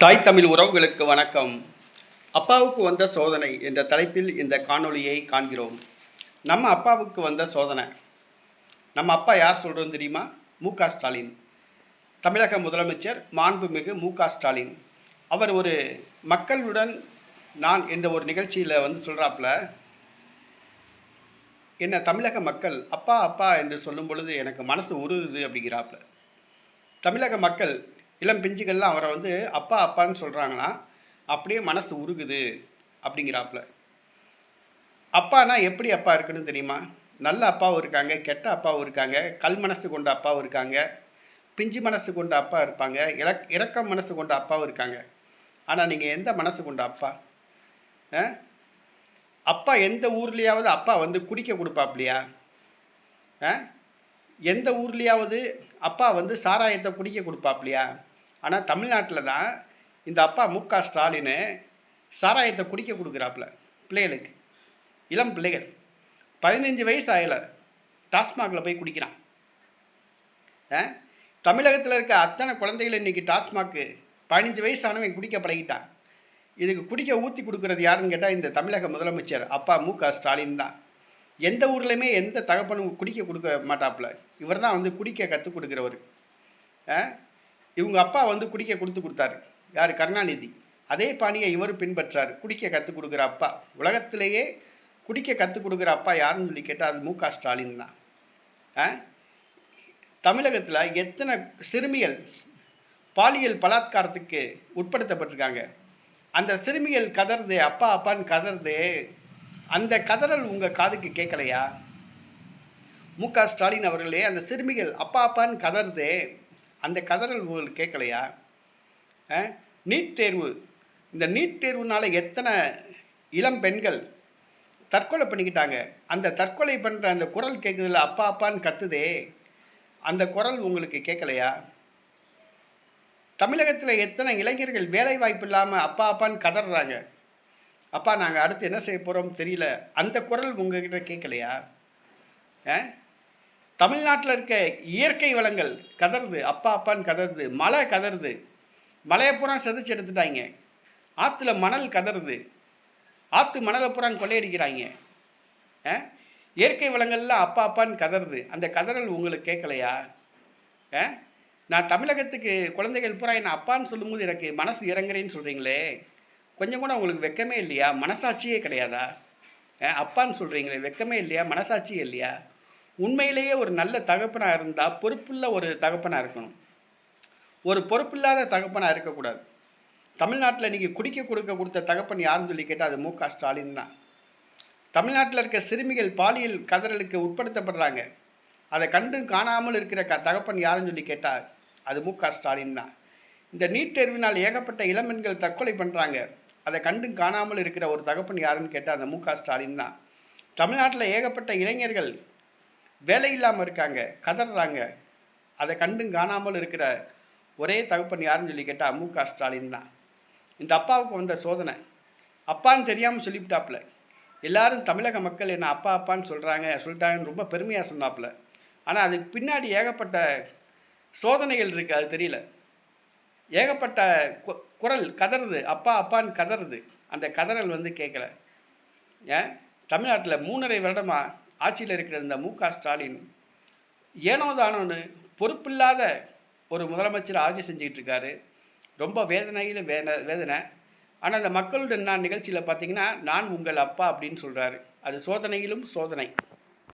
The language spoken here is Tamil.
தாய் தமிழ் உறவுகளுக்கு வணக்கம். அப்பாவுக்கு வந்த சோதனை என்ற தலைப்பில் இந்த காணொளியை காண்கிறோம். நம்ம அப்பாவுக்கு வந்த சோதனை. நம்ம அப்பா யார் சொல்கிறது தெரியுமா? மு.க. ஸ்டாலின். தமிழக முதலமைச்சர் மாண்புமிகு மு.க. ஸ்டாலின். அவர் ஒரு மக்களுடன் நான் என்ற ஒரு நிகழ்ச்சியில் சொல்கிறாப்புல, என்ன தமிழக மக்கள் அப்பா அப்பா என்று சொல்லும் பொழுது எனக்கு மனசு உருகுது அப்படிங்கிறாப்புல. தமிழக மக்கள் இளம் பிஞ்சுகள்லாம் அவரை அப்பா அப்பான்னு சொல்கிறாங்கன்னா அப்படியே மனசு உருகுது அப்படிங்கிறாப்புல. அப்பானா எப்படி அப்பா இருக்குன்னு தெரியுமா? நல்ல அப்பாவும் இருக்காங்க, கெட்ட அப்பாவும் இருக்காங்க, கல் மனசு கொண்ட அப்பாவும் இருக்காங்க, பிஞ்சு மனசு கொண்ட அப்பா இருப்பாங்க, இரக்கம் மனசு கொண்ட அப்பாவும் இருக்காங்க. ஆனால் நீங்கள் எந்த மனசு கொண்ட அப்பா? அப்பா எந்த ஊர்லேயாவது அப்பா குடிக்க கொடுப்பாப்லையா? எந்த ஊர்லேயாவது அப்பா சாராயத்தை குடிக்க கொடுப்பாப்லையா? ஆனால் தமிழ்நாட்டில் தான் இந்த அப்பா மு.க. ஸ்டாலின் சாராயத்தை குடிக்க கொடுக்குறாப்புல பிள்ளைகளுக்கு. இளம் பிள்ளைகள் 15 வயசு ஆகலை, டாஸ்மாகில் போய் குடிக்கிறான். தமிழகத்தில் இருக்க அத்தனை குழந்தைகள் இன்றைக்கி டாஸ்மாக்கு 15 வயசு ஆனவன் குடிக்க பழகிட்டான். இதுக்கு குடிக்க ஊற்றி கொடுக்குறது யாருன்னு கேட்டால் இந்த தமிழக முதலமைச்சர் அப்பா மு.க. ஸ்டாலின் தான். எந்த ஊர்லேயுமே எந்த தகப்பனும் குடிக்க கொடுக்க மாட்டாப்புல. இவர் தான் குடிக்க கற்றுக் கொடுக்குறவர். இவங்க அப்பா குடிக்க கொடுத்தாரு. யார்? கருணாநிதி. அதே பாணியை இவர் பின்பற்றார். குடிக்க கற்றுக் கொடுக்குற அப்பா, உலகத்திலேயே குடிக்க கற்றுக் கொடுக்குற அப்பா யாருன்னு சொல்லி கேட்டால் அது மு.க. ஸ்டாலின் தான். தமிழகத்தில் எத்தனை சிறுமிகள் பாலியல் பலாத்காரத்துக்கு உட்படுத்தப்பட்டிருக்காங்க. அந்த சிறுமிகள் கதறது அப்பா அப்பான்னு கதறது, அந்த கதறல் உங்கள் காதுக்கு கேட்கலையா? மு.க. ஸ்டாலின் அவர்களே, அந்த சிறுமிகள் அப்பா அப்பான்னு கதறது, அந்த கதறல் உங்களுக்கு கேட்கலையா? நீட் தேர்வு, இந்த நீட் தேர்வுனால எத்தனை இளம் பெண்கள் தற்கொலை பண்ணிக்கிட்டாங்க. அந்த தற்கொலை பண்ணுற அந்த குரல் கேட்குதுல, அப்பா அப்பான்னு கத்துதே, அந்த குரல் உங்களுக்கு கேட்கலையா? தமிழகத்தில் எத்தனை இளைஞர்கள் வேலை வாய்ப்பு இல்லாமல் அப்பா அப்பான்னு கதறாங்க. அப்பா நாங்கள் அடுத்து என்ன செய்ய போகிறோம் தெரியல, அந்த குரல் உங்ககிட்ட கேட்கலையா? தமிழ்நாட்டில் இருக்க இயற்கை வளங்கள் கதறுது, அப்பா அப்பான்னு கதறுது. மழை கதறுது, மலையை பூரா செதைச்சு எடுத்துட்டாங்க. ஆற்றுல மணல் கதறுது, ஆற்று மணலை பூரா கொள்ளையடிக்கிறாங்க. இயற்கை வளங்கள்லாம் அப்பா அப்பான்னு கதறுது, அந்த கதறல் உங்களுக்கு கேட்கலையா? நான் தமிழகத்துக்கு குழந்தைகள் பூரா என்ன அப்பான்னு சொல்லும்போது எனக்கு மனசு இறங்குறேன்னு சொல்கிறீங்களே, கொஞ்சம் கூட உங்களுக்கு வெக்கமே இல்லையா? மனசாட்சியே கிடையாதா? அப்பான்னு சொல்கிறீங்களே, வெக்கமே இல்லையா? மனசாட்சியே இல்லையா? உண்மையிலேயே ஒரு நல்ல தகப்பனாக இருந்தால் பொறுப்புள்ள ஒரு தகப்பனாக இருக்கணும். ஒரு பொறுப்பில்லாத தகப்பனாக இருக்கக்கூடாது. தமிழ்நாட்டில் இன்றைக்கி குடிக்க கொடுத்த தகப்பன் யாருன்னு சொல்லி கேட்டால் அது மு.க. ஸ்டாலின் தான். தமிழ்நாட்டில் இருக்க சிறுமிகள் பாலியல் கதறலுக்கு உட்படுத்தப்படுறாங்க. அதை கண்டு காணாமல் இருக்கிற தகப்பன் யாருன்னு சொல்லி கேட்டால் அது மு.க. ஸ்டாலின் தான். இந்த நீட் தேர்வினால் ஏகப்பட்ட இளம்பெண்கள் தற்கொலை பண்ணுறாங்க. அதை கண்டு காணாமல் இருக்கிற ஒரு தகப்பன் யாருன்னு கேட்டால் அந்த மு.க. ஸ்டாலின் தான். தமிழ்நாட்டில் ஏகப்பட்ட இளைஞர்கள் வேலை இல்லாமல் இருக்காங்க, கதறாங்க. அதை கண்டும் காணாமல் இருக்கிற ஒரே தகப்பன் யாருன்னு சொல்லி கேட்டால் மு.க. ஸ்டாலின் தான். இந்த அப்பாவுக்கு வந்த சோதனை. அப்பான்னு தெரியாமல் சொல்லிவிட்டாப்புல. எல்லாரும் தமிழக மக்கள் என்ன அப்பா அப்பான்னு சொல்லிட்டாங்கன்னு ரொம்ப பெருமையாக சொன்னாப்புல. ஆனால் அதுக்கு பின்னாடி ஏகப்பட்ட சோதனைகள் இருக்குது, அது தெரியல. ஏகப்பட்ட குரல் கதறுது, அப்பா அப்பான்னு கதறுது. அந்த கதறல் கேட்கல. தமிழ்நாட்டில் 3.5 வருடமாக ஆட்சியில் இருக்கிற இந்த மு.க. ஸ்டாலின் ஏனோதானோன்னு பொறுப்பில்லாத ஒரு முதலமைச்சர் ஆட்சி செஞ்சுக்கிட்டு இருக்காரு. ரொம்ப வேதனையில் வேதனை. ஆனால் அந்த மக்களுடன் நான் நிகழ்ச்சியில் பார்த்தீங்கன்னா, நான் உங்கள் அப்பா அப்படின்னு சொல்கிறாரு. அது சோதனையிலும் சோதனை.